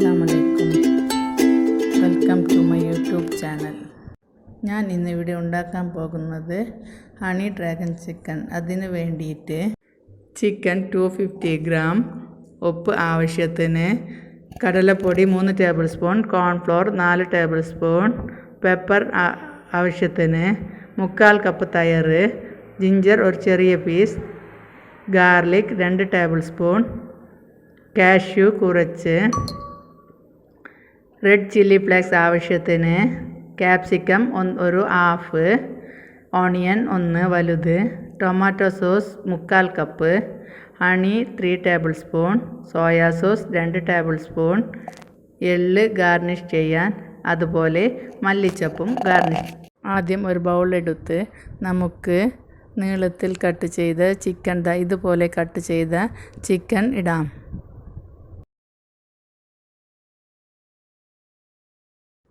അസ്സലാമലൈക്കും, welcome to my YouTube channel. ഞാൻ ഇന്നിവിടെ ഉണ്ടാക്കാൻ പോകുന്നത് ഹണി ഡ്രാഗൺ ചിക്കൻ. അതിന് വേണ്ടിയിട്ട് ചിക്കൻ 250 ഗ്രാം, ഉപ്പ് ആവശ്യത്തിന്, കടലപ്പൊടി 3 table spoon, cornflour 4 table spoon, pepper ആവശ്യത്തിന്, 1/4 കപ്പ് തൈര്, ജിഞ്ചർ ഒരു ചെറിയ piece, garlic 2 table spoon, cashew കുറച്ച്, റെഡ് ചില്ലി ഫ്ലേക്സ് ആവശ്യത്തിന്, ക്യാപ്സിക്കം ഒരു ഹാഫ്, ഓണിയൻ 1 വലുത്, tomato sauce 1/4 cup, honey 3 table spoon, soya sauce 2 table spoon, എള്ള് ഗാർണിഷ് ചെയ്യാൻ, അതുപോലെ മല്ലിച്ചപ്പും ഗാർണിഷ്. ആദ്യം ഒരു ബൗളെടുത്ത് നമുക്ക് നീളത്തിൽ കട്ട് ചെയ്ത ചിക്കൻ ഇതുപോലെ കട്ട് ചെയ്ത ചിക്കൻ ഇടാം.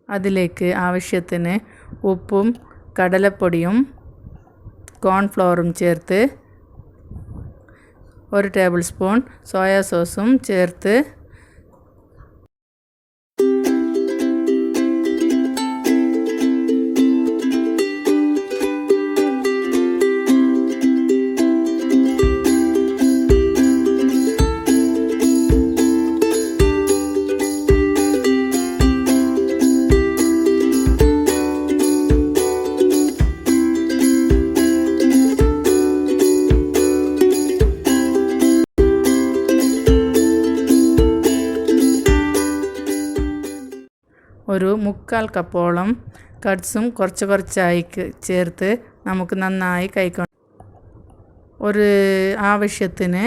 അതിലേക്ക് ആവശ്യത്തിന് ഉപ്പും കടലപ്പൊടിയും കോൺഫ്ലോറും ചേർത്ത് 1 ടേബിൾ സ്പൂൺ സോയാ സോസും ചേർത്ത് ഒരു 1/4 കപ്പോളം കട്ട്സും കുറച്ചായി ചേർത്ത് നമുക്ക് നന്നായി കഴിക്കണം. ഒരു ആവശ്യത്തിന്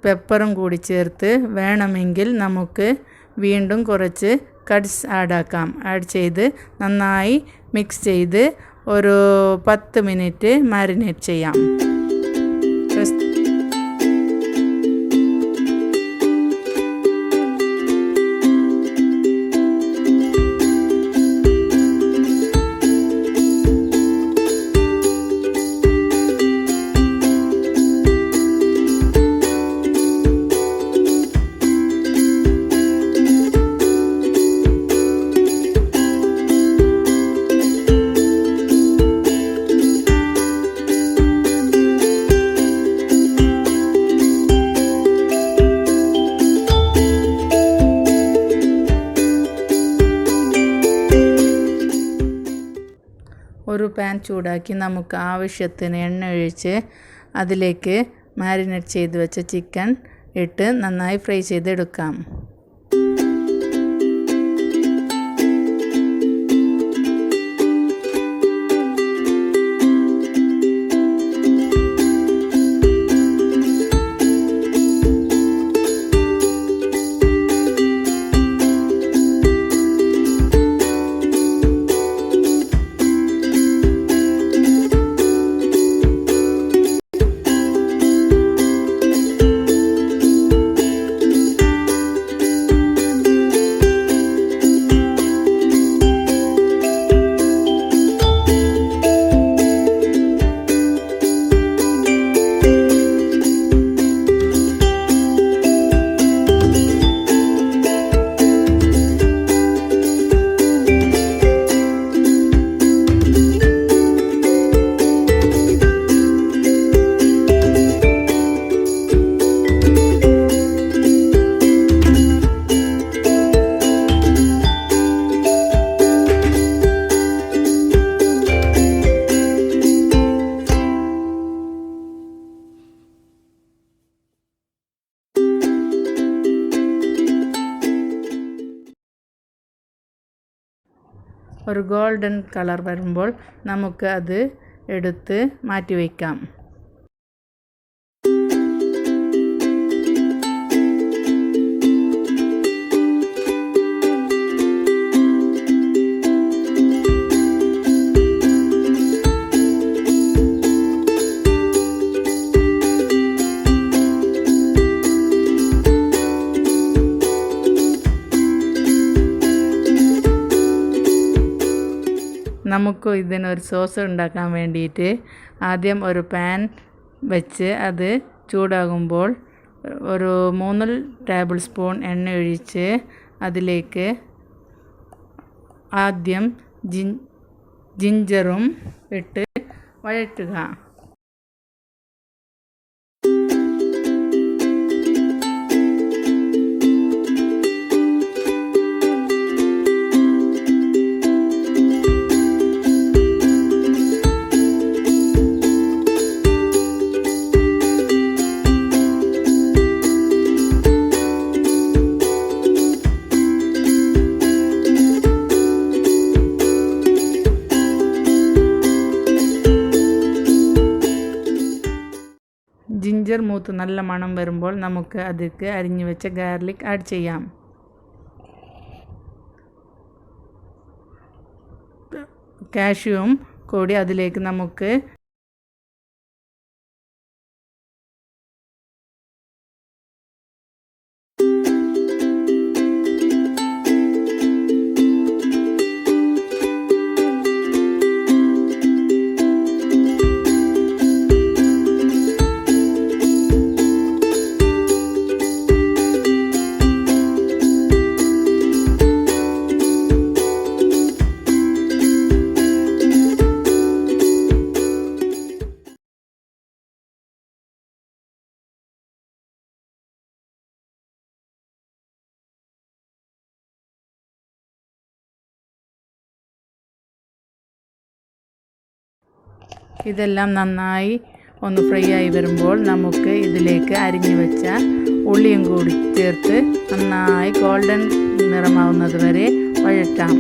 പെപ്പറും കൂടി ചേർത്ത് വേണമെങ്കിൽ നമുക്ക് വീണ്ടും കുറച്ച് കട്ട്സ് ആഡ് ചെയ്ത് നന്നായി മിക്സ് ചെയ്ത് ഒരു 10 മിനിറ്റ് മാരിനേറ്റ് ചെയ്യാം. ഒരു പാൻ ചൂടാക്കി നമുക്ക് ആവശ്യത്തിന് എണ്ണ ഒഴിച്ച് അതിലേക്ക് മാരിനേറ്റ് ചെയ്ത് വെച്ച ചിക്കൻ ഇട്ട് നന്നായി ഫ്രൈ ചെയ്തെടുക്കാം. ഒരു ഗോൾഡൻ കളർ വരുമ്പോൾ നമുക്ക് അത് എടുത്ത് മാറ്റി വയ്ക്കാം. നമുക്ക് ഇതിനൊരു സോസ് ഉണ്ടാക്കാൻ വേണ്ടിയിട്ട് ആദ്യം ഒരു പാൻ വെച്ച് അത് ചൂടാകുമ്പോൾ ഒരു 3 ടേബിൾ സ്പൂൺ എണ്ണ ഒഴിച്ച് അതിലേക്ക് ആദ്യം ജിഞ്ചറും ഇട്ട് വഴറ്റുക. ജിഞ്ചർ മൂത്ത് നല്ല മണം വരുമ്പോൾ നമുക്ക് അതിലേക്ക് അരിഞ്ഞു വെച്ച ഗാർലിക് ആഡ് ചെയ്യാം. കാഷ്യൂവും കൂടി അതിലേക്ക് നമുക്ക് ഇതെല്ലാം നന്നായി ഒന്ന് ഫ്രൈ ആയി വരുമ്പോൾ നമുക്ക് ഇതിലേക്ക് അരിഞ്ഞു വെച്ച ഉള്ളിയും കൂടി ചേർത്ത് നന്നായി ഗോൾഡൻ നിറമാവുന്നത് വരെ വഴറ്റാം.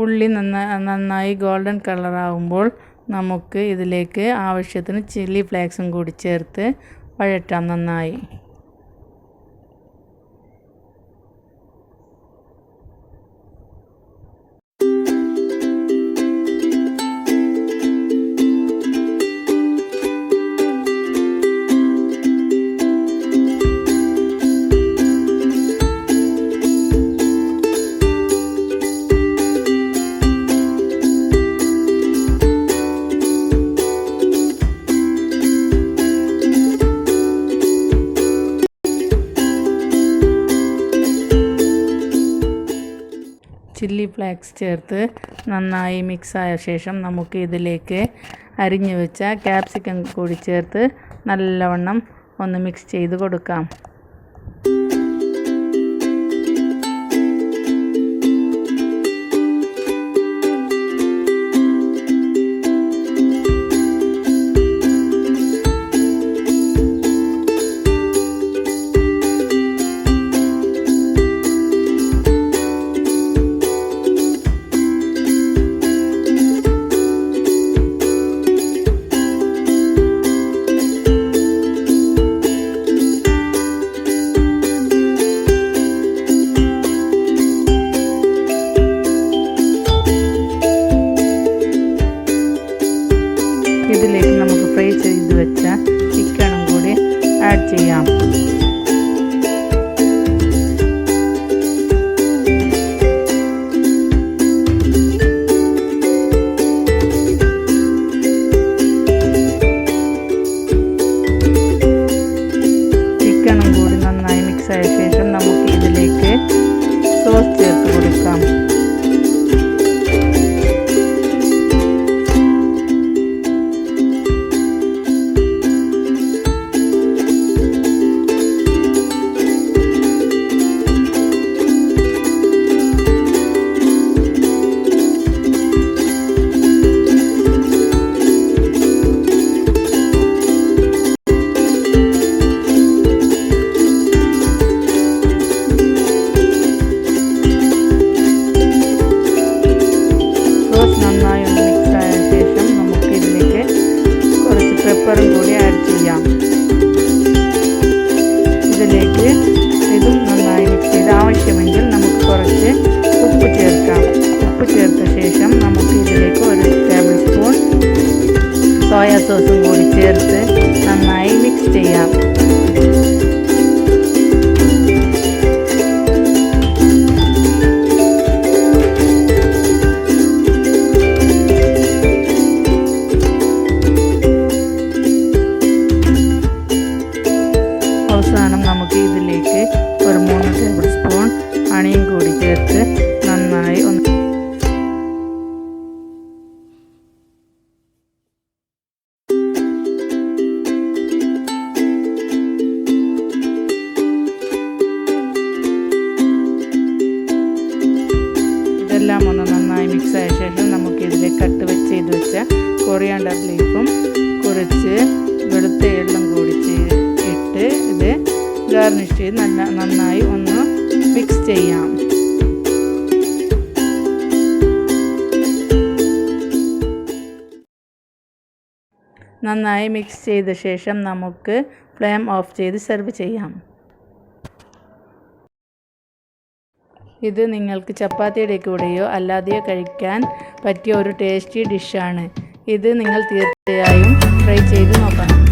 ഉള്ളി നന്നായി ഗോൾഡൻ കളറാകുമ്പോൾ നമുക്ക് ഇതിലേക്ക് ആവശ്യത്തിന് ചില്ലി ഫ്ലേക്സും കൂടി ചേർത്ത് വഴറ്റാം നന്നായി. ചില്ലി ഫ്ലേക്സ് ചേർത്ത് നന്നായി മിക്സായ ശേഷം നമുക്ക് ഇതിലേക്ക് അരിഞ്ഞു വെച്ച ക്യാപ്സിക്കം കൂടി ചേർത്ത് നല്ലവണ്ണം ഒന്ന് മിക്സ് ചെയ്ത് കൊടുക്കാം. ഇതിലേക്ക് നമുക്ക് ഫ്രൈ ചെയ്ത് വെച്ച ചിക്കനും കൂടി ആഡ് ചെയ്യാം. ചിക്കനും കൂടി നന്നായി മിക്സ് ആയ ശേഷം നമുക്ക് ഇതിലേക്ക് സോസ് ചേർത്ത് കൊടുക്കാം. സോസും കൂടി ചേർത്ത് നന്നായി മിക്സ് ചെയ്യാം. അവസാനം നമുക്ക് ഇതിലേക്ക് ഒരു 3 ടേബിൾ സ്പൂൺ ഹണിയും കൂടി ചേർത്ത് നന്നായി ഇതെല്ലാം ഒന്ന് നന്നായി മിക്സ് ആയ ശേഷം നമുക്കിതിൽ കട്ട് ചെയ്ത് വെച്ച കൊറിയാണ്ടർ ലീഫും കുറച്ച് വെളുത്ത എള്ളും കൂടി ഇട്ട് ഇത് ഗാർണിഷ് ചെയ്ത് നന്നായി ഒന്ന് മിക്സ് ചെയ്യാം. നന്നായി മിക്സ് ചെയ്ത ശേഷം നമുക്ക് ഫ്ലെയിം ഓഫ് ചെയ്ത് സെർവ് ചെയ്യാം. ഇത് നിങ്ങൾക്ക് ചപ്പാത്തിയുടെ കൂടെയോ അല്ലാതെയോ കഴിക്കാൻ പറ്റിയ ഒരു ടേസ്റ്റി ഡിഷാണ്. ഇത് നിങ്ങൾ തീർച്ചയായും ട്രൈ ചെയ്ത് നോക്കണം.